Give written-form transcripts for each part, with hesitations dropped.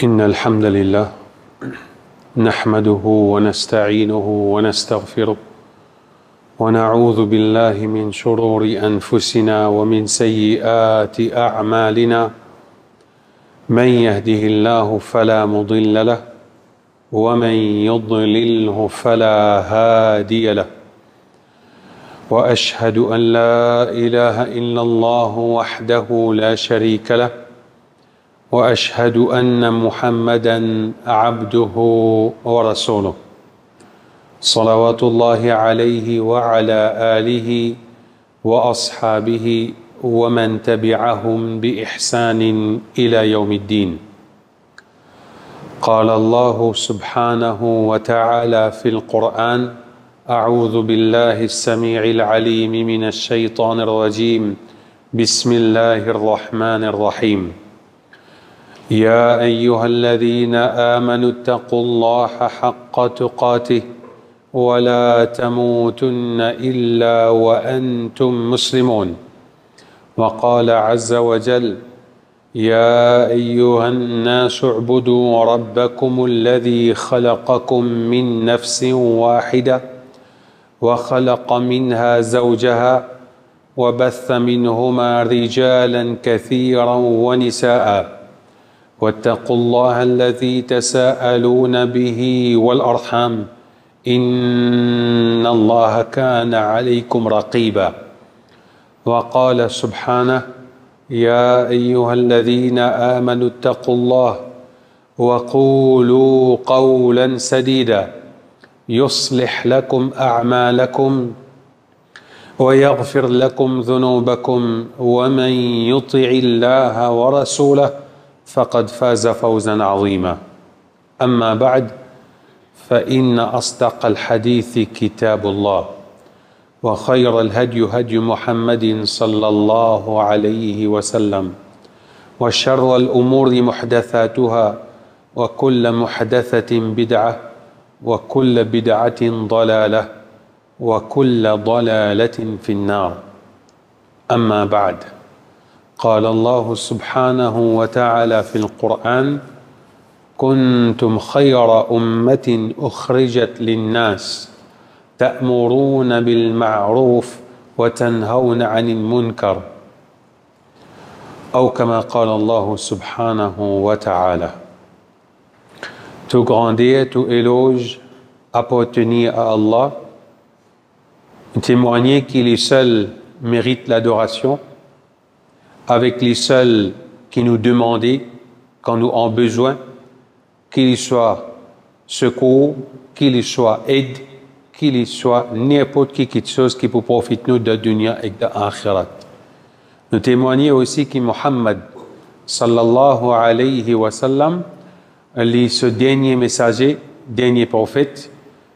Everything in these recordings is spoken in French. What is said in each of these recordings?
إن الحمد لله نحمده ونستعينه ونستغفره ونعوذ بالله من شرور أنفسنا ومن سيئات أعمالنا من يهده الله فلا مضل له ومن يضلله فلا هادي له وأشهد أن لا إله إلا الله وحده لا شريك له وأشهد أن محمدًا عبده ورسوله صلوات الله عليه وعلى آله وأصحابه ومن تبعهم بإحسان إلى يوم الدين. قال الله سبحانه وتعالى في القرآن: أعوذ بالله السميع العليم من الشيطان الرجيم. بسم الله الرحمن الرحيم. يا أيها الذين آمنوا اتقوا الله حق تقاته ولا تموتن إلا وأنتم مسلمون. وقال عز وجل: يا أيها الناس اعبدوا ربكم الذي خلقكم من نفس واحدة وخلق منها زوجها وبث منهما رجالا كثيرا ونساء واتقوا الله الذي تساءلون به والأرحام إن الله كان عليكم رقيبا. وقال سبحانه: يا أيها الذين آمنوا اتقوا الله وقولوا قولا سديدا يصلح لكم أعمالكم ويغفر لكم ذنوبكم ومن يطع الله ورسوله فقد فاز فوزا عظيما. أما بعد، فإن أصدق الحديث كتاب الله وخير الهدي هدي محمد صلى الله عليه وسلم وشر الأمور محدثاتها وكل محدثة بدعة وكل بدعة ضلالة وكل ضلالة في النار. أما بعد، قال الله سبحانه وتعالى في القرآن: كنتم خير أمة أخرجت للناس تأمرون بالمعروف وتنهون عن المنكر، أو كما قال الله سبحانه وتعالى. Tout grandeur, tout éloge appartenait à Allah, témoigner qu'il est seul mérite l'adoration, avec les seuls qui nous demandent quand nous avons besoin, qu'il soit secours, qu'il soit aide, qu'il soit n'importe quelque chose qui peut profiter nous de la dunya et de l'akhirat. Nous témoignons aussi que Muhammad sallallahu alayhi wa sallam est ce dernier messager, dernier prophète,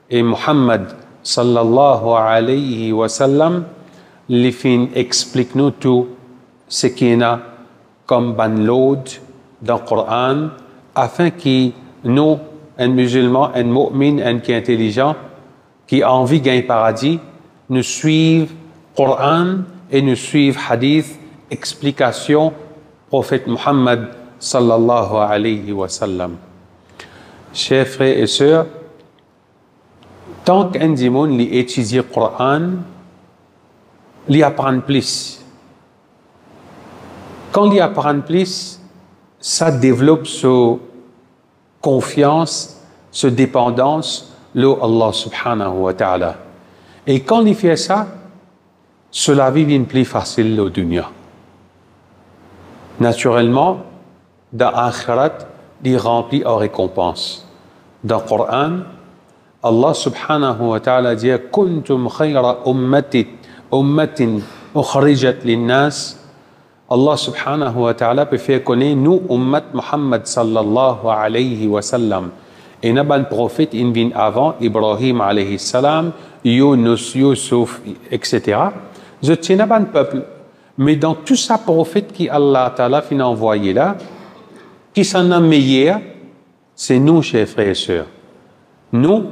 et Muhammad sallallahu alayhi wa sallam explique nous tout ce qu'il y a comme banlod dans le Coran, afin que nous, un musulman, un mu'min, un qui est intelligent, qui a envie de gagner le paradis, nous suivons le Coran et nous suivons hadith, explication, prophète Muhammad sallallahu alayhi wa sallam. Chers frères et sœurs, tant qu'un démon étudie le Coran, il apprend plus. Quand il apprend plus, ça développe sa confiance, sa dépendance, Allah subhanahu wa ta'ala. Et quand il fait ça, cela devient plus facile au dunya. Naturellement, dans l'akhirat, il remplit en récompense. Dans le Coran, Allah subhanahu wa ta'ala dit: Kuntum khayra ummatin ukhrijat linnas. Allah subhanahu wa ta'ala peut faire connaître nous, ummat Muhammad sallallahu alayhi wa sallam. Et nous avons un prophète qui vient avant, Ibrahim alayhi salam, Yunus, Yusuf, etc. Je tiens à un peuple. Mais dans tout ça, prophète qui Allah ta'ala a envoyé là, qui s'en a meilleur, c'est nous, chers frères et sœurs. Nous,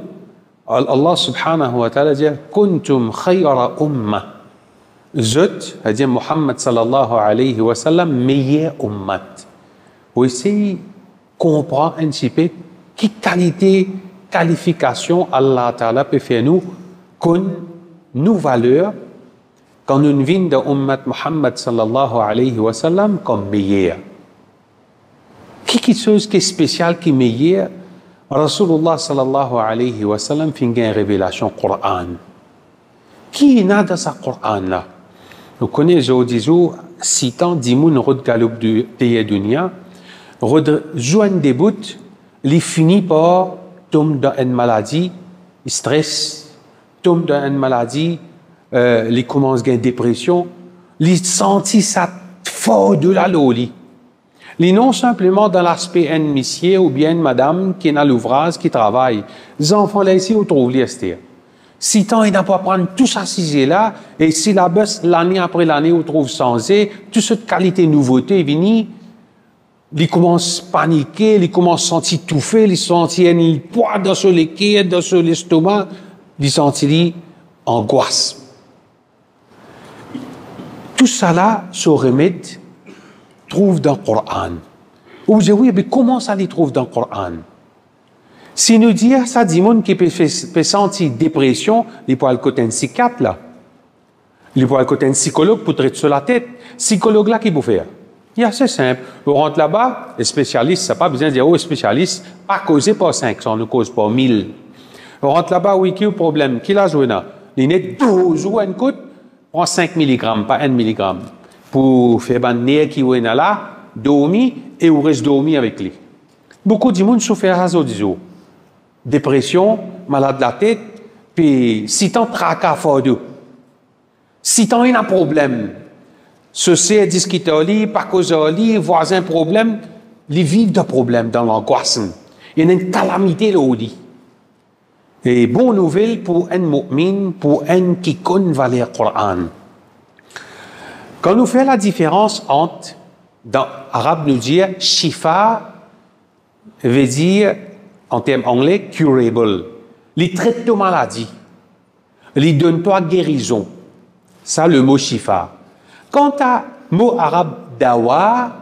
Allah subhanahu wa ta'ala dit: Kuntum khayra umma. Zut, c'est-à-dire Muhammad sallallahu alayhi wa sallam, meilleur ummat. Oui, c'est comprend un petit peu quelle qualité, qualification Allah Ta'ala peut faire nous, qu'on nous valeurs, quand nous venons de Ummat Muhammad sallallahu alayhi wa sallam comme meilleur. Quelque chose qui est spécial, qui est meilleur, Rasulullah sallallahu alayhi wa sallam fait une révélation Coran. Qui est dans ce Coran-là? Nous connaissons aujourd'hui, citant Dimoun Rod Galoub de Dunia, joignent des bouts, les finit par tomber dans une maladie, stress, tombe dans une maladie, les commence à une dépression, les sentit ça fort de la loli. Les non simplement dans l'aspect un monsieur ou bien une madame qui est dans l'ouvrage, qui travaille. Les enfants là ici, où trouvent les STR. Si tant il n'a pas prendre tout ça là, et si la baisse l'année après l'année, on trouve changé, toute cette qualité nouveauté vient, ils commencent à paniquer, ils commencent à sentir étouffés, ils sentent un poids dans ce liquide, dans ce l'estomac, ils sentent angoisse. Tout ça là, ce remède, trouve dans le Coran. Vous dites, oui, mais comment ça les trouve dans le Coran? Si nous disons, ça dit monde qui peut sentir dépression, il peut aller côté un psychiatre là. Il peut aller côté un psychologue pour traiter sur la tête. Psychologue là, qui peut faire? Il est assez simple. On rentre là-bas, les spécialistes, ça n'a pas besoin de dire, oh, spécialiste, pas causé par 500, nous cause par 1000. On rentre là-bas, oui, qui est le problème? Qui l'a joué là? Il y a 12 ou une côte, prend 5 mg, pas 1 mg. Pour faire un nez qui est là, dormir, et on reste dormir avec lui. Beaucoup de monde souffrent à ça, dépression, malade de la tête, puis si t'en tracas fort d'eux. Si t'en as un problème, ceci est discuté au lit, pas cause au lit, voisin problème, ils vivent de problèmes dans l'angoisse. Il y a une calamité là au lit. Et bonne nouvelle pour un mu'min, pour un qui connaît le Coran. Quand nous faisons la différence entre, dans l'arabe nous dit, shifa veut dire, en termes anglais, curable. Les traitent de maladie. Les donnent toi guérison. Ça, le mot shifa. Quant à mot arabe dawa,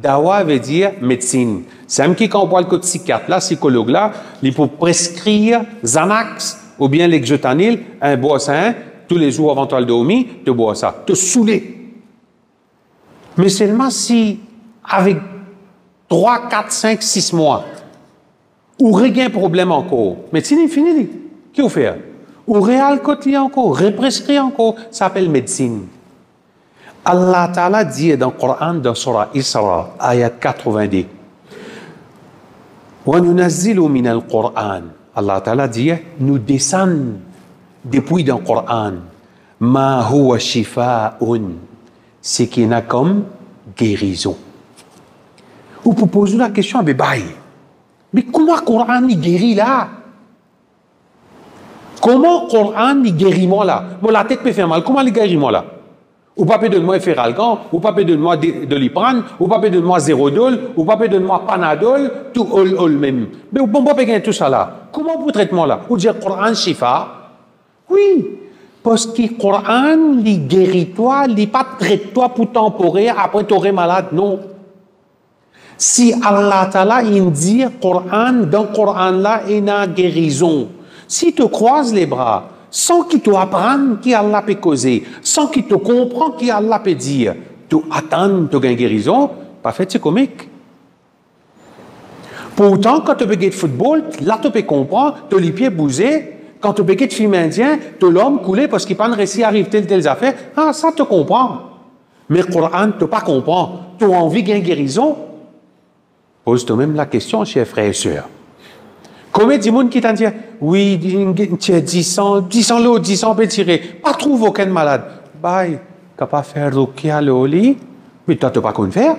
dawa veut dire médecine. C'est un qui quand on parle de psychiatre, là, psychologue, là, il faut prescrire Xanax ou bien l'exotanil, un bois sain, tous les jours avant de dormir, te bois ça, te saouler. Mais seulement si, avec 3, 4, 5, 6 mois, ou rien problème encore, médecine est finie, qu'est-ce qu'on fait? Ou réal côté encore, represcrit encore, ça s'appelle médecine. Allah Ta'ala dit dans le Coran, dans Surah Isra, ayat 82, وَنُنَزِّلُ مِنَ الْقُرْآنِ Allah Ta'ala dit, nous descendons depuis dans le Coran, مَا هُوَ شِفَاءٌ c'est qu'il y a comme guérison. Ou pour poser la question à Bébaï, mais comment le Coran il guérit là? Comment le Coran il guérit moi là? Bon, la tête peut faire mal, comment il guérit moi là? Ou pas peut de moi faire algan, ou pas peut de moi de l'iprane, ou pas peut de moi zérodol, ou pas peut de moi panadol, tout all même. Mais on peut pas gagner tout ça là. Comment vous traitez moi là? Ou dire Coran shifa? Oui. Parce que le Coran, il guérit toi, il pas traite toi pour temporaire, après tu aurais malade, non. Si Allah Ta'ala, il dit, Coran, dans le Coran là, il y a une guérison. Si tu croises les bras, sans qu'il te apprenne qui Allah peut causer, sans qu'il te comprenne qui Allah peut dire, tu attends, tu as une guérison, pas fait, c'est comique. Pourtant, quand tu peux jouer football, là tu peux comprendre, tu as les pieds bousés. Quand tu peux de film indien, tu l'homme coulé parce qu'il n'a pas réussi à arriver telle affaire. Ah, ça te comprend. Mais le Coran, tu ne pas comprendre. Tu as envie d'une guérison? Pose-toi même la question, chers frères et sœurs. Combien de monde qui t'en dit, oui, tu as 10 ans, l'autre, 10 ans, peut tirer. Pas trouve aucun malade. Bah, tu n'as pas fait rukia le lit. Mais toi, tu n'as pas qu'on faire.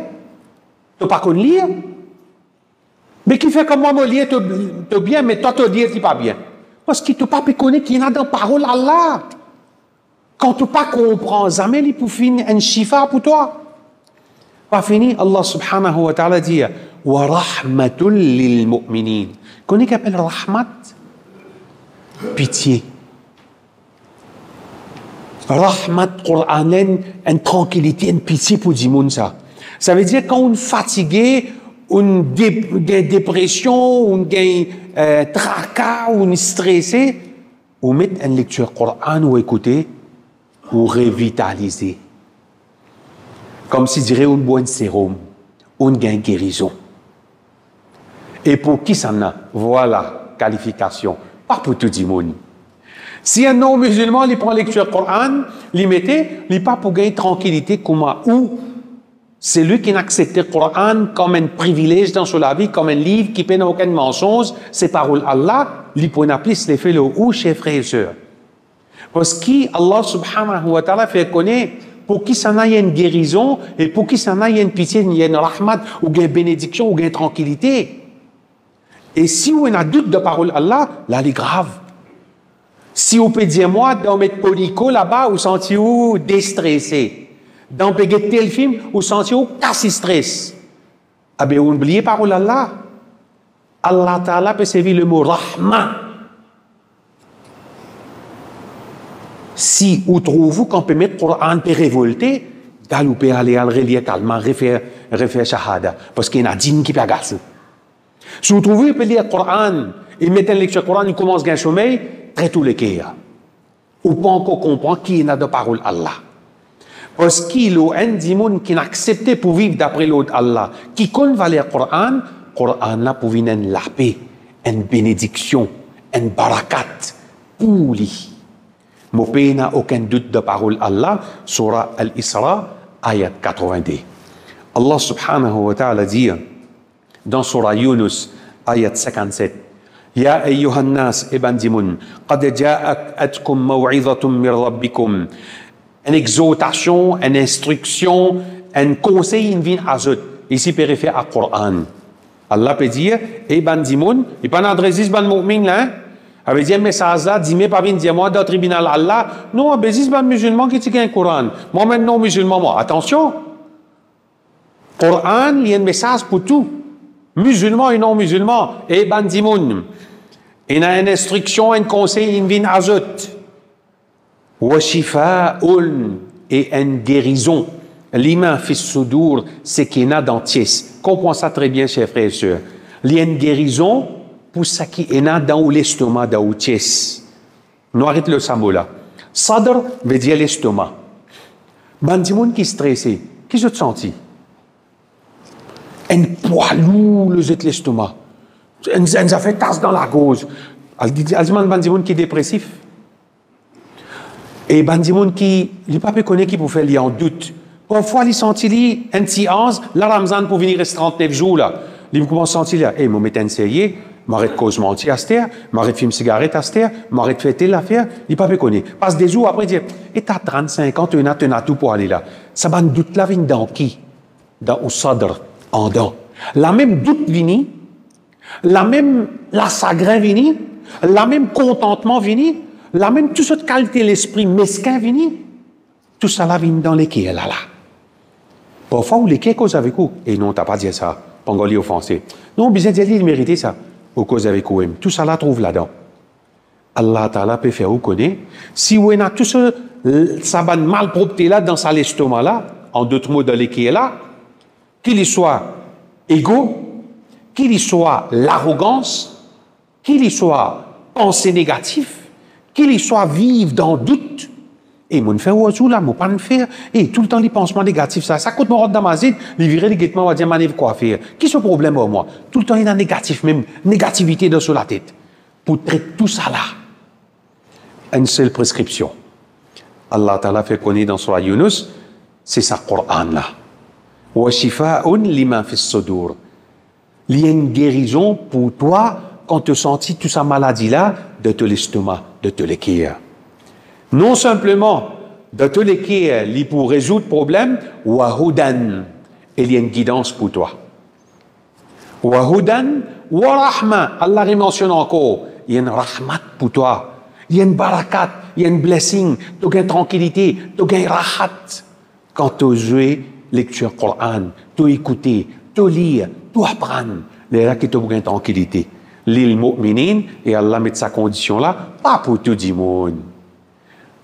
Tu n'as pas qu'on lire. Mais qui fait comme moi, moi, lire, tu bien, mais toi, tu lire, tu pas bien. Parce que tu ne peux pas connaître qu'il y a dans la parole Allah. Quand tu ne peux pas comprendre, jamais il peut finir un shifa pour toi. Pas fini, Allah subhanahu wa ta'ala dit wa rahmatul lil mu'minin. Connais qu'on appelle rahmat? Pitié. Rahmat Qur'anen, une tranquillité, une pitié pour dire ça. Ça veut dire quand on est fatigué, une dépression, ou une tracas, ou une stressé, ou mettre une lecture Coran ou écouter, ou revitaliser. Comme si dirait une bonne sérum, une guérison. Et pour qui ça n'a? Voilà, qualification. Pas pour tout le monde. Si un non-musulman, il prend lecture Coran, il mettait, il pas pour gagner tranquillité, comment, ou c'est lui qui n'accepte le Coran comme un privilège dans sa vie, comme un livre qui n'a aucun mensonge, c'est paroles Allah, il peut plus les faire le ou chez frères et sœurs. Parce qu'Allah subhanahu wa ta'ala fait connaître pour qui ça n'a une guérison et pour qui ça n'a une pitié, une rahmat, ou une bénédiction, ou une tranquillité. Et si on a doute de parole Allah, là, il est grave. Si on peut dire, moi, dans mes polico là-bas, vous sentez-vous déstressé. Dans tel film, vous sentez-vous cassé stress. Ah bien, oubliez parole Allah. Allah Ta'ala peut servir le mot rahma. Si vous trouvez qu'on peut mettre Coran peut révolter, vous pouvez aller à relier calmement, refaire shahada. Parce qu'il y a un djinn qui peut agacer. Si vous trouvez qu'on peut lire le Coran et mettre une lecture Coran, il commence à gagner sommeil, très tous les cas. Ou pas encore comprendre qui n'a de parole Allah. Parce qu'il y a un démon qui n'a accepté pour vivre d'après l'autre Allah, qui va lire le Coran là pour venir la paix, une bénédiction, une barakat pour lui. Mon pays n'a aucun doute de parole Allah, Surah Al-Isra, ayat 82. Allah subhanahu wa ta'ala dit dans Surah Yunus, ayat 57, يا أيها الناس ابن قد جاءتكم موعظة من ربكم. Une exhortation, une instruction, un conseil, une vie ajoute. Ici, périphée à Coran. Allah peut dire, Ibn Dimoun, il pas d'adresse ban mu'min là, avec un message là, dis-moi pas venir dire moi dans le tribunal Allah. Non, c'est ban musulman qui tient un Coran. Moi même non musulman, moi. Attention. Coran, il y a un message pour tout. Musulman et non musulman. Ibn Dimoun. Il y a une instruction, un conseil, une vie ajoute. Washifa'un et une guérison. L'ima fis sudur, c'est qu'il y a dans ties. Comprends ça très bien, chers frères et sœurs. Il y a une guérison pour ce qui est dans l'estomac, dans le ties. Nous arrêtons le sambo là. Sadr veut dire l'estomac. Bandimoun qui est stressé, qui se senti? Un poids lourd, l'estomac. Un fait tasse dans la gorge. Elle dit bandimoun qui est dépressif. Et bandimoun qui, il pas connaître qui peut faire lui en doute. Parfois, il sentit un petit ange, la Ramzan pour venir rester 39 jours là. Il commence à sentir là, je me un sérieux, m'arrête cause mentir à cette heure, m'arrête fumer cigarette à cette heure, m'arrête fêter l'affaire, il pas connaître. Passe des jours après, il dit, et t'as 35 ans, tu as tout pour aller là. Ça va doute là, vient dans qui? Dans au sadr, en dents. La même doute vini, la sagrin vini, la même contentement vini, la même toute cette qualité l'esprit mesquin vini, tout ça là vient dans les quais là. Parfois, vous les quais cause avec vous. Et non, t'as pas dit ça. Pangoli offensé. Non, bien dire, il méritait ça. Au cause avec vous. Tout ça là trouve là-dedans. Allah Ta'ala peut faire vous connaître. Si vous avez tout ça, ça va mal propreté là, dans sa l'estomac là, en d'autres mots, dans les quais là, qu'il soit égo, qu'il soit l'arrogance, qu'il soit pensée négative, qu'il soit vivre dans doute. Et mon fait oiseau là, mon pas le faire. Et tout le temps les pensements négatifs, ça coûte mon dans ma zide, les virer les guettements, on va dire, manèvre quoi faire. Qui est ce problème pour moi? Tout le temps, il y a négatif, même négativité dans la tête. Pour traiter tout ça là, une seule prescription. Allah Ta'ala fait connaître dans Surah Yunus, c'est sa Coran là. Wa shifa'un lima fis sudur. Il y a une guérison pour toi quand tu sens toute sa maladie là, de tout l'estomac, de tout les cœurs. Non simplement de tous les qui pour résoudre le problème, wahudan, il y a une guidance pour toi. Wahudan, wa rahma, Allah mentionne encore, il y a une rahmat pour toi, il y a une barakat, il y a une blessing, tu as une tranquillité, tu as une rahat. Quand tu joues lecture Coran, tu écoutes, tu lis, tu apprends, les là qui tu as une tranquillité. L'île mu'minin, et Allah met sa condition là, pas pour tout le monde.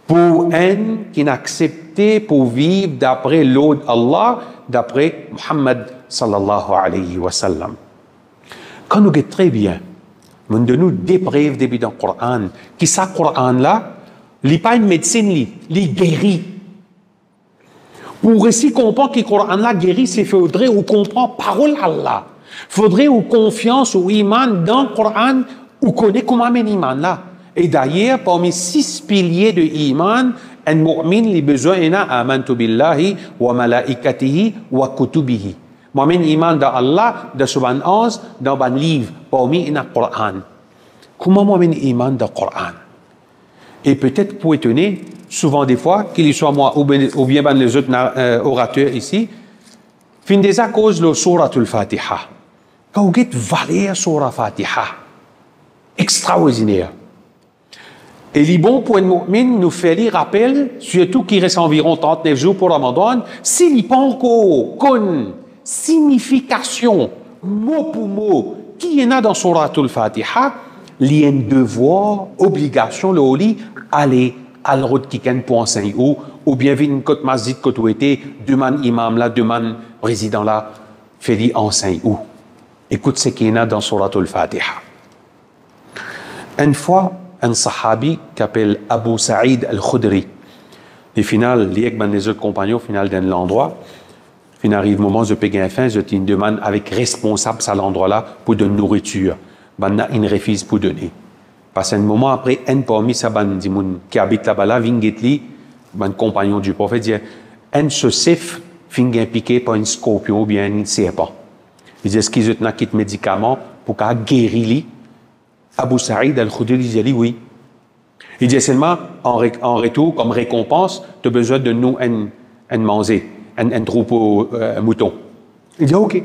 Pour un qui n'a accepté pour vivre d'après l'autre Allah, d'après Muhammad sallallahu alayhi wa sallam. Quand nous guettons très bien, nous de nous déprive début dans le Coran, qui ça Coran là, il n'est pas une médecine, il guérit. Pour aussi comprendre que le Coran là guérit, c'est faudrait ou comprendre parole Allah. Faudrait ou confiance ou iman dans le Coran ou connaître comment un iman là. Et d'ailleurs, parmi 6 piliers de iman, un mu'min les besoins est amantu billahi wa malaikatihi wa kutubihi. Mu'min iman dans Allah, dans son 11, dans ban livre, parmi le Coran. Comment mu'min iman dans le Coran? Et peut-être pour étonner, souvent des fois, qu'il soit moi ou bien les autres orateurs ici, fin des à cause de Suratul Fatiha. Quand vous êtes valé Surah Fatiha, extraordinaire. Et les bons pour un mu'min nous fait les rappels, surtout qu'il reste environ 39 jours pour Ramadan, s'il n'y a pas encore une signification, mot pour mot, qui y en a dans Suratul Fatiha, il y a un devoir, obligation, le lit, aller à la route qui pour enseigner ou bien venir une côte masjid côte où était, demande imam là, demande président là, fait enseigne où. Écoute ce qu'il y en a dans Suratul Fatiha. Une fois, un sahabi qui s'appelle Abu Sa'id al-Khudri, et final, les autres compagnons, final d'un l'endroit, fin arrive le moment de payer un fin, je te demande avec responsable à l'endroit là pour de nourriture. Ben, il refuse pour donner. Parce qu'un moment après, un parmi sa bande qui habite là-bas, là, Vingetli, un compagnon du prophète, dit un se sif, finit piqué par un scorpion ou bien un serpent. Il dit est-ce qu'ils ont un kit médicament pour qu'à guérir? Abu Sa'id al-Khudri dit oui. Il dit seulement, en retour, comme récompense, tu as besoin de nous un manger, un troupeau mouton. Il dit ok.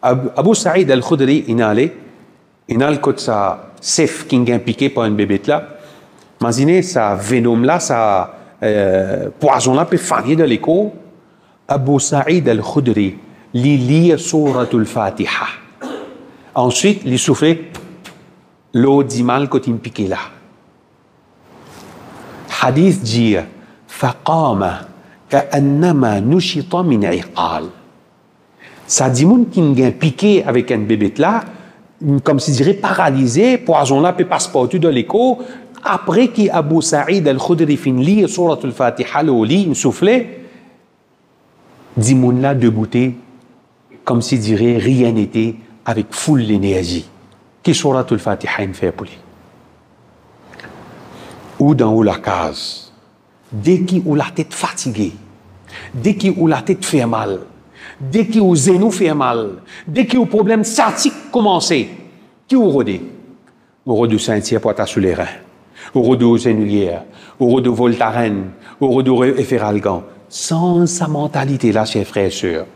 Abu Sa'id al-Khudri, il est allé. Il a le côté ça sef qui est piqué par un bébé là. Imaginez ça venom là, ça poison là peut faillir de l'écho. Abu Sa'id al-Khudri lit Suratul Fatiha. Ensuite, il soufflait l'eau d'imam quand il piqué là. Hadith dit faqama ka'annama nushita min iqal. Ça dit moun qui est piqué avec un bébé là. Comme si dirait paralysé, poison là peut passer partout de l'écho. Après qu'Abu Sa'id al-Khudri fin lire Suratul Fatiha le lit, il soufflait, dit moun là debouté, comme si dirait rien n'était, avec full d'énergie. Qui Suratul Fatiha il fait pour lui? Ou dans la case, dès qu'il a la tête fatiguée, dès qu'il a la tête fait mal, dès que le zénou fait mal, dès que le problème sciatique commence, qui au rodé? Au rodé Saint-Pierre pour sur les reins, au rodé aux Zénulières, au rodé Voltaren, au rodé Efferalgan. Sans sa mentalité là, chers frères et sœurs,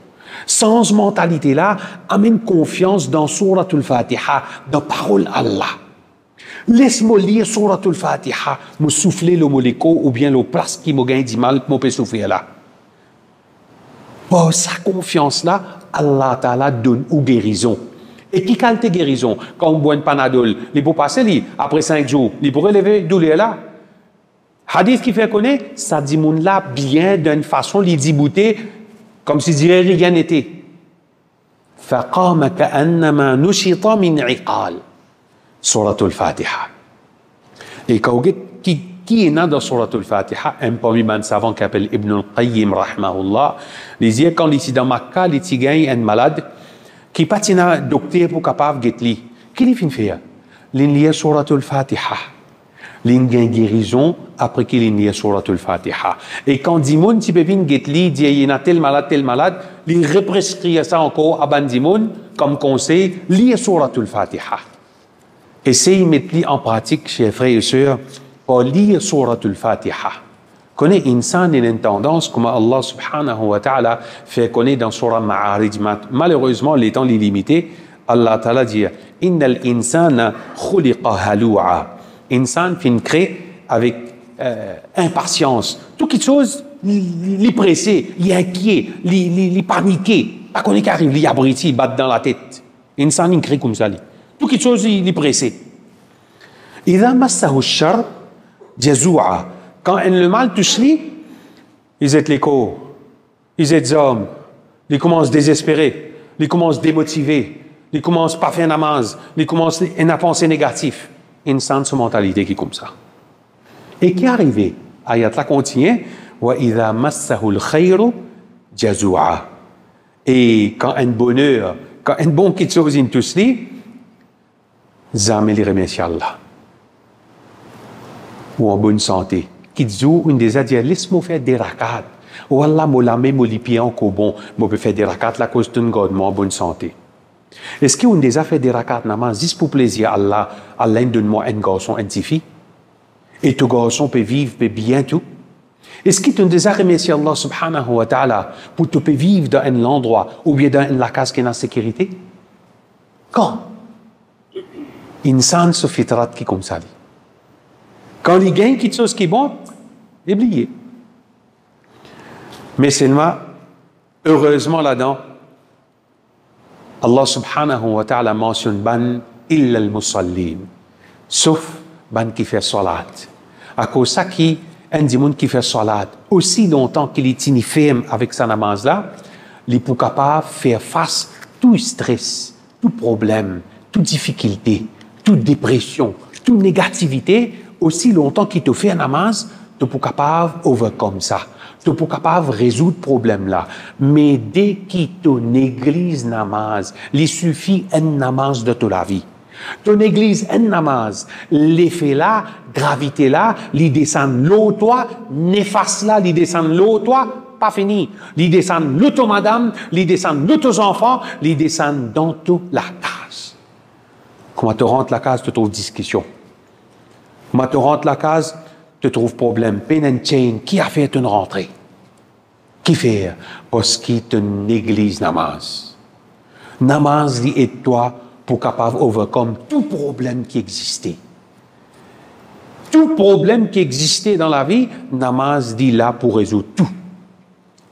sans mentalité là, amène confiance dans Suratul Fatiha, dans parole Allah. Laisse-moi lire Suratul Fatiha, me souffler le moléco ou bien le place qui me gagne du mal, me peut souffrir là. Pour sa confiance-là, Allah Ta'ala donne ou guérison. Et qui qualité guérison? Quand on boit un panadol, il peut passer après 5 jours, il peut relever douleur là. Hadith qui fait connaître, ça dit moun là bien d'une façon, il dit bouté, comme si dirait rien n'était. فَقَامَ كَأَنَّمَا نُشِطَ مِنْ عِقَالٍ Suratul Fatiha. Et quand qui est dans Suratul Fatiha, un parmi les savants qui s'appelle Ibn al-Qayyim, rahmahullah, il dit quand il est dans Makkah, il y a un malade qui n'est pas un docteur pour capable de guérir. Qu'est-ce qu'il fait? Il lit Suratul Fatiha. Il y a une guérison après qu'il lit Suratul Fatiha. Et quand Dimoun, si peut guérir, il dit il y a tel malade, il represcrit ça encore à Bandimoun comme conseil, lit Suratul Fatiha. Essayez de mettre en pratique, chers frères et sœurs, pour lire Suratul Fatiha. Connaît insan une tendance, comme Allah subhanahu wa ta'ala fait connaître dans Surah Ma'arij. Malheureusement, les temps limités, Allah ta'ala dit Innal insana khuliqa halu'a. Insan fin crée avec impatience. Toute quelque chose, il est pressé, il est inquiet, il est paniqué. Pas qu'on est qui arrive, il est abrité, il bat dans la tête. Insan, il crée comme ça. Tout quelque chose, il est pressé. إذا مسه الشر جزوعا. Quand le mal touche lui, ils sont les corps, ils sont hommes, ils commencent à désespérer. il commence démotivé, il commence pas faire namaz, il commence une pensée négative. Insan sa mentalité qui est comme ça. Et qui est arrivé? Ayat là continue. Wa idha massahu al-khayru jazua. Et quand un bonheur, quand un bon quelque chose in tous li, jamais les remercie Allah. Ou en bonne santé. Qui dit une des adieux, laisse-moi faire des rakats. Ou Allah m'a la même pied encore bon, moi peux faire des rakats la cause d'une God, moi en bonne santé. Est-ce qu'on déjà fait des rakats namaz, juste pour plaisir Allah, Allah donne-moi un garçon, une fille, et ton garçon peut vivre, peut bien tout? Est-ce que tu as déjà remercié Allah subhanahu wa ta'ala pour te vivre dans un endroit ou bien dans la case qui est en sécurité? Quand? Insan se fitrat qui comme ça. Quand il gagne quelque chose qui est bon, oubliez. Mais seulement, heureusement là-dedans, Allah subhanahu wa ta'ala mentionne ban illa al-musallin, sauf ban qui fait salat. À cause ça qui un dimon qui fait salat aussi longtemps qu'il est ferme avec sa namaz là, il est capable de faire face à tout stress, tout problème, toute difficulté, toute dépression, toute négativité, aussi longtemps qu'il te fait namaz, tu es capable d'overcome ça. Tu es capable de résoudre le problème là. Mais dès qu'il te néglige namaz, il suffit un namaz de toute la vie. Ton église un namaz, l'effet là, gravité là, il descend l'eau toi, néfaste là, il descend l'eau toi, pas fini. Il descend l'auto madame, il descend l'auto enfants, il descend dans toute la case. Quand tu rentres la case, tu trouves discussion. Quand tu rentres la case, tu trouves problème. Pen and chain, qui a fait une rentrée? Qui fait? Parce qu'il te néglige namaz. Namaz dit et toi pour capable overcome tout problème qui existait. Tout problème qui existait dans la vie, namaz dit là pour résoudre tout.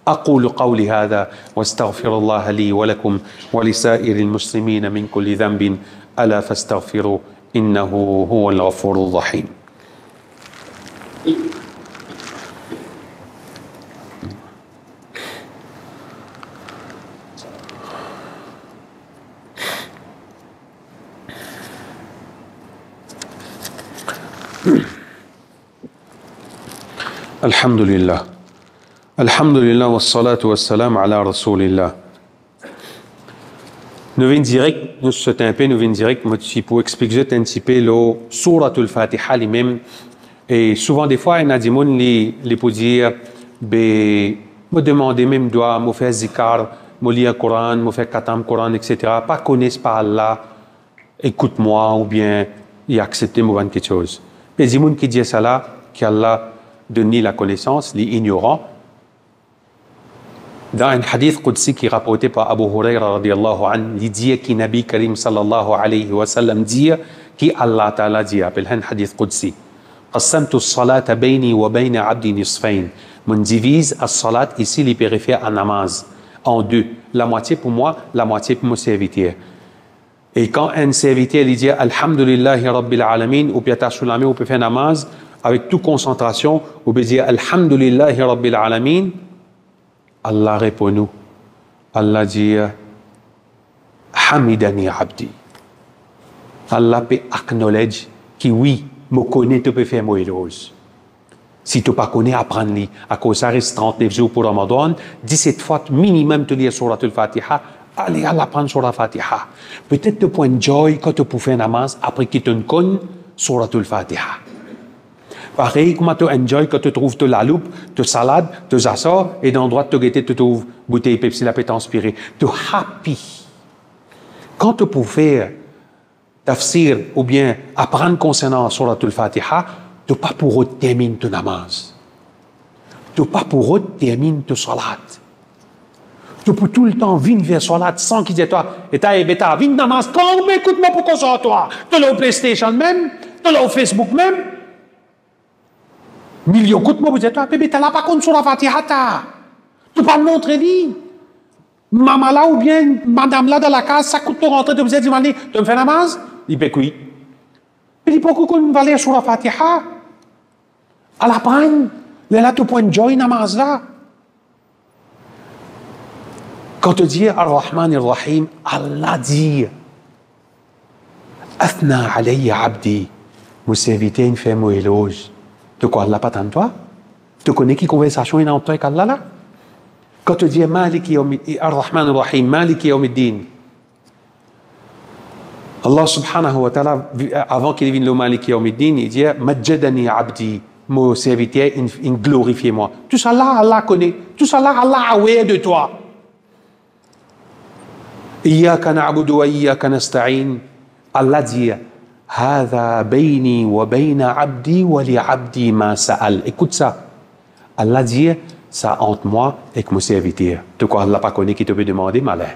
أقول قولي هذا واستغفر الله لي ولكم ولسائر المسلمين من كل ذنب ألا فاستغفروا إنه هو الغفور الرحيم. Alhamdulillah. Alhamdulillah wa salatu wa salam ala rasulillah. Nous venons direct, nous sommes un peu, nous venons direct, pour expliquer un petit peu le Suratul Fatiha lui-même. Et souvent, des fois, il y a des gens qui peuvent dire, me demander même, doit me faire zikar, me lire le Coran, me faire katam Coran, etc. Pas connaissent pas Allah, écoute-moi, ou bien, il accepte moi quelque chose. Mais il y a des gens qui disent ça là, qu'Allah donne la connaissance, les ignorants. Dans un hadith qudsi qui est rapporté par Abu Huraira radiyallahu anhu, il dit que Nabi Karim sallallahu alayhi wa sallam dit que Allah ta'ala dit, appelle un hadith qudsi. قسمت الصلاة بيني وبين عبدي نصفين. Mon divise la salat ici les périphères en namaz en deux. La moitié pour moi, la moitié pour mon serviteur. Et quand un serviteur lui dit Alhamdulillahi Rabbil Alamin, ou bien Tashulami, ou peut faire namaz, avec toute concentration, ou peut dire Alhamdulillahi Rabbil Alamin, Allah répond nous. Allah dit Hamidani Abdi. Allah peut acknowledge que oui, me connaît, tu peux faire moi chose. Si tu ne pas connais, apprends-le. À cause ça reste 39 jours pour Ramadan, 17 fois minimum tu lis Suratul Fatiha, allez, Allah prendre Suratul Fatiha. Peut-être tu prends joy quand tu peux faire namaz après que tu ne connais Suratul Fatiha. Pareil, comment tu enjoy quand tu trouves de la loupe, de salade, de zassor, et dans le droit de te tu trouves bouteille Pepsi, la peut t'inspirer. Tu happy. Quand tu peux faire tafsir ou bien apprendre concernant Suratul Fatiha, tu n'as pas pour eux terminer ton namaz. Tu n'as pas pour eux terminer ton salat. Tu peux tout le temps venir vers salat sans qu'il dise toi, et tu as bêta, viens namaz, quand écoute-moi pour qu'on soit toi. Tu l'as au PlayStation même, tu l'as au Facebook même. Millions, écoute-moi, vous dites toi, bébé, tu n'as pas compte sur la Fatiha, tu peux pas le montrer lui. Maman là ou bien madame là dans la case, ça coûte pour rentrer, tu me dis, tu me fais namaz? Il dit oui. Il dit pourquoi qu'on va lire sur la Fatiha? À la prendre, là tu peux enjoy namaz là. Quand tu dis Ar-Rahman Ar-Rahim, Allah dit Athna alayya abdi, mon serviteur il fait mon éloge. De quoi Allah pas tant toi? Tu connais qui conversation il a entre toi avec Allah là? Quand tu dis Maliki Ar-Rahman Ar-Rahim, Maliki Yawmiddin, Allah subhanahu wa ta'ala, avant qu'il vienne le Maliki Yawmiddin, il dit Majjadani abdi, mon serviteur, il glorifie moi. Tout ça là, Allah connaît. Tout ça là, Allah a oué de toi. Iyaka na'budu wa iyaka nasta'in. Allah dit Hadha bayni wa bayna abdi wa li abdi ma sa'al. Écoute ça. Allah dit ça entre moi et mon serviteur. De quoi Allah pas connaît qui te peut demander malin.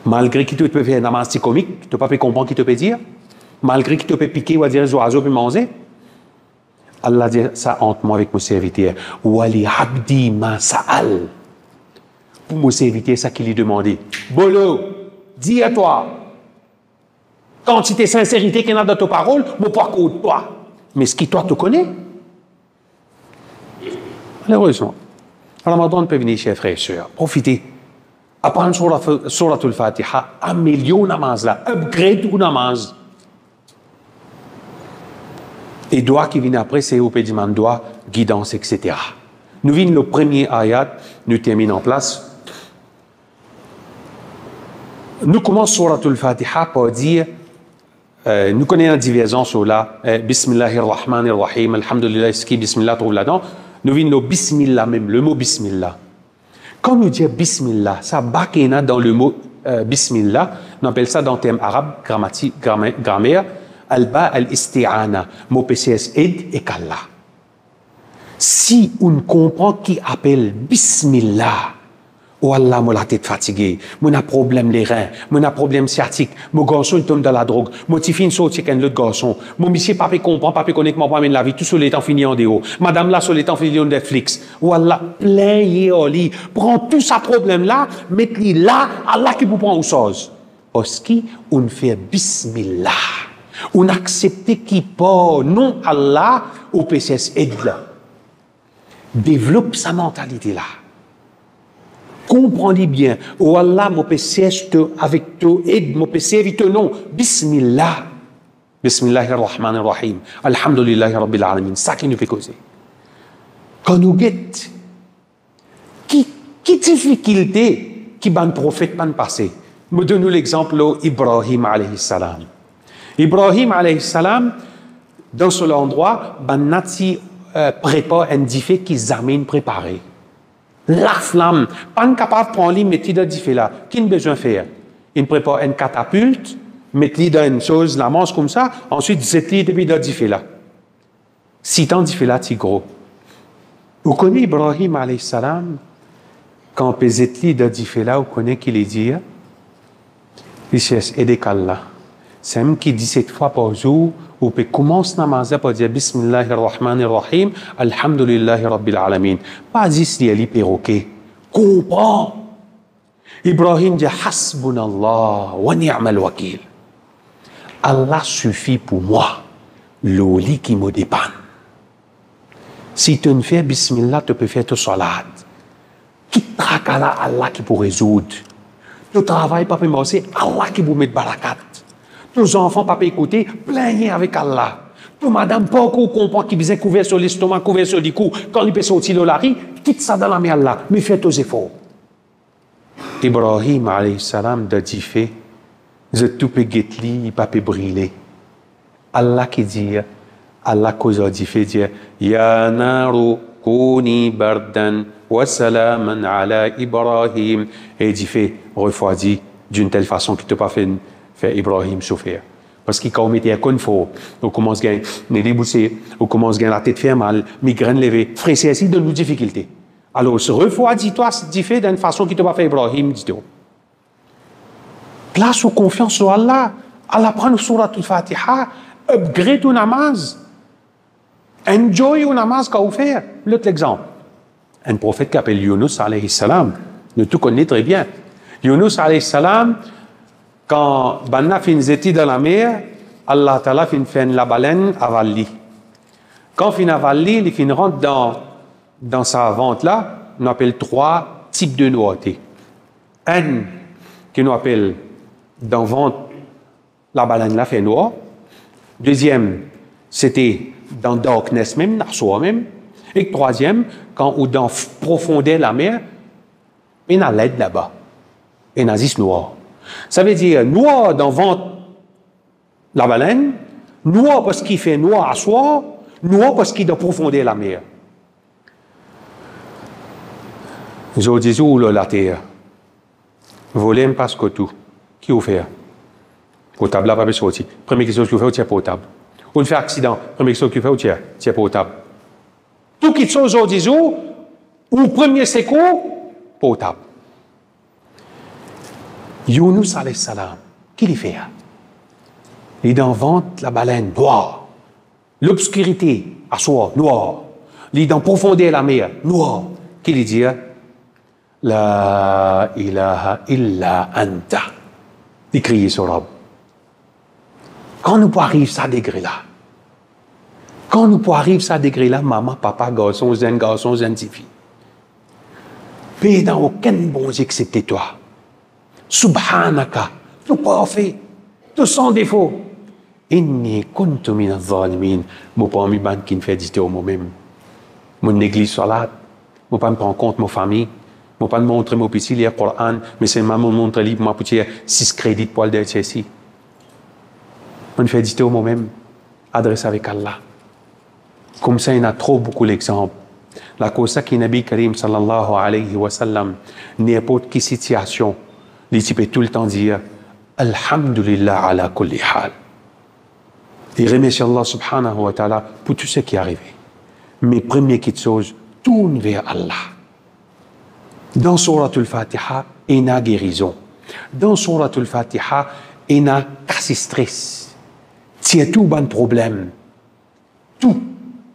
Malgré qu'il te peut faire un namaz comique, tu ne peux pas comprendre qui te peut dire. Malgré qu'il te peut piquer ou dire les oiseaux peut manger. Allah dit ça entre moi avec mon serviteur. Wali abdi ma sa'al. Pour mon serviteur, ça qu'il lui demandé. Bolo, dis à toi. Quantité sincérité qu'il y a dans ta parole, mon pas contre toi. Mais ce qui toi te connais. Malheureusement. Ramadan peut venir, chers frères et sœurs. Profitez. Apprendre Surat al-Fatiha, améliore namaz là, upgrade ou namaz. Et doigt qui vient après, c'est au pédiment doigt, guidance, etc. Nous venons le premier ayat, nous terminons en place. Nous commençons Surat al-Fatiha par dire, nous connaissons la divergence sur là, Bismillahirrahmanirrahim, Alhamdulillah, ce qui Bismillah trouve là-dedans. Nous venons le Bismillah même, le mot Bismillah. Quand nous disons Bismillah, ça bakena dans le mot Bismillah, on appelle ça dans le terme arabe, grammaire, Al-Ba al-Isti'ana, mot PCS, aide et Kalla. Si on comprend qui appelle Bismillah, oh Allah, moi la tête fatiguée, moi a problème les reins, moi a problème sciatique, mon garçon il tombe dans la drogue, moi tu finis sortir avec un autre garçon, mon monsieur papa comprend, papa connaît comment prendre la vie, tout sur les temps fini en déo, madame là sur les temps fini en Netflix, oh Allah, plein yéoli, prends tout ça problème là, mets-le là, Allah qui vous prend aux choses. Parce qu'on fait Bismillah, on accepte qui pas, non Allah, au PCS aide là. Développe sa mentalité là. Comprenez bien. Oh Allah, mon péché avec toi, aide, mon péché avec toi, non. Bismillah. Bismillahirrahmanirrahim. Alhamdulillahi Rabbil Alamin. Ça qui nous fait causer. Quand nous guettons, qui difficulté qui ban prophète ban passé? Me donne l'exemple d'Ibrahim alayhi salam. Ibrahim alayhi salam, dans ce endroit, ban nati prépare un diffé qui zamine préparé. La flamme, pas capable de prendre les métiers de diffé là. Qui a besoin de faire? Il prépare une catapulte, mettre dans une chose, la mange comme ça, ensuite zéter depuis de diffé là. Si tant diffé là, c'est gros. Vous connaissez Ibrahim alayhi salam, quand on peut zéter de diffé là, vous connaissez qu'il est dit, il cherche aider Allah. C'est même qui dit 7 fois par jour, ou peut commencer namaz par dire Bismillahirrahmanirrahim, Alhamdulillahi Rabbil Alamin. Pas dire si elle est perroquet. Comprends. Ibrahim dit Hasbunallah wa ni'mal wakil. Allah suffit pour moi, l'oli qui me dépanne. Si tu ne fais Bismillah, tu peux faire ton salat. Qui trakala Allah qui peut résoudre. Tu travailles pas pour c'est Allah qui vous met de barakat. Nos enfants, pas écouter, plaignez avec Allah. Tout madame, pas qu'on comprend qui vient couvert sur l'estomac, couvert sur le cou, quand il peut sortir le lari, quitte ça dans la main Allah, mais faites aux efforts. Ibrahim, alayhi salam, de dit fait, je tout peux guetli, il pas peut brûler. Allah qui dit, Allah cause a dit fait, dit, Ya naru kuni bardan wa salaman ala Ibrahim. Et dit fait, refroidi d'une telle façon qu'il ne t'a pas fait Ibrahim souffrir. Parce qu'il quand on mettait un confort, on commence à gagner les déboussés, on commence à gagner la tête faire mal, migraine levée, frère, c'est ainsi de nos difficultés. Alors, ce refroidis-toi, c'est fait d'une façon qui ne t'a pas fait Ibrahim, dis-toi. Place ou confiance sur Allah. Allah prend le surat al-Fatiha, upgrade ton namaz. Enjoy ton namaz qu'a offert. L'autre exemple. Un prophète qui s'appelle Yunus alayhi salam. Nous tout connaissons très bien. Yunus alayhi salam, quand Banna fin zeti dans la mer, Allah Ta'ala fin la baleine avale li. Quand fin avale li, il fin rentre dans sa vente là, on appelle 3 types de nouveautés. Un qui nous appelle dans ventre, la baleine là fait noir. Deuxième, c'était dans darkness même, dans soi même. Et troisième, quand ou dans profondeur la mer, il y a l'aide là-bas. Il y a noir. Ça veut dire noir dans ventre la baleine, noir parce qu'il fait noir à soi, noir parce qu'il est dans profondeur la mer. Je dis où la terre? Voler parce que tout. Qui vous fait? Potable là, pas sorti. Première question que vous faites, c'est potable. Vous fait accident. Première question que vous faites, c'est potable. Tout qui sont aujourd'hui ou premier secours, potable. Younous alayhi salam, qui l'y fait? Il invente la baleine noire. L'obscurité à soi, noir. Il dans profondeur la mer, noir. Qui lui dit? La ilaha illa anta. Il crie sur l'homme. Quand nous arrivons à ce degré-là, quand nous arrivons à ce degré-là, maman, papa, garçon, zen, fille, paix dans aucun bon Dieu excepté toi. Subhanaka, tout parfait, tout sans défaut. Inni kuntu min al-zalimin. Moi, pas mi ban qui ne fait dit au moi-même. Mon néglige salat, moi pas me prendre compte ma famille, moi pas me montrer mon petit lire Coran, mais c'est maman montre libre ma petite 6 crédits pour le ici. On fait dit au moi-même, adresse avec Allah. Comme ça, il y a trop beaucoup d'exemples. La cause qui Nabi Karim sallallahu alayhi wa sallam, n'importe quelle situation, il peut tout le temps dire Alhamdulillah ala kulli hal. Il remercie Allah subhanahu wa ta'ala pour tout ce qui est arrivé. Mais première chose, tourne vers Allah. Dans Surat al-Fatiha, il y a guérison. Dans Surat al-Fatiha, il y a casse stress. C'est tout bon problème. Tout.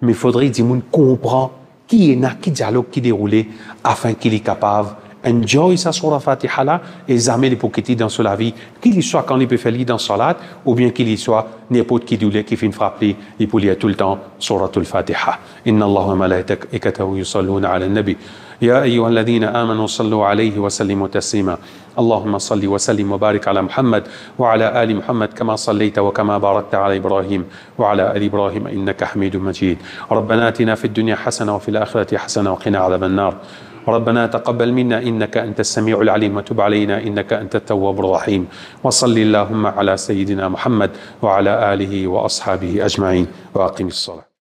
Mais il faudrait dire qu'on comprend qui est là, qui dialogue, qui déroule, afin qu'il est capable enjoy sa Surah Fatiha là et jamais les poquetis dans la vie, qu'il soit quand il peut faire dans salat ou bien qu'il y soit n'importe qui doule qui fait une frappe il peut lire tout le temps Surah Al-Fatiha. Inna Allah wa malaikatahu yusalluna ala nabi يا أيها الذين آمنوا صلوا عليه وسلموا تسليما اللهم صل وسلم وبارك على محمد وعلى آل محمد كما صليت وكما باركت على إبراهيم وعلى آل إبراهيم إنك حميد مجيد ربنا آتنا في الدنيا حسنة وفي الآخرة حسنة وقنا عذاب النار ربنا تقبل منا إنك أنت السميع العليم وتب علينا إنك أنت التواب الرحيم وصل اللهم على سيدنا محمد وعلى آله وأصحابه أجمعين وأقم الصلاة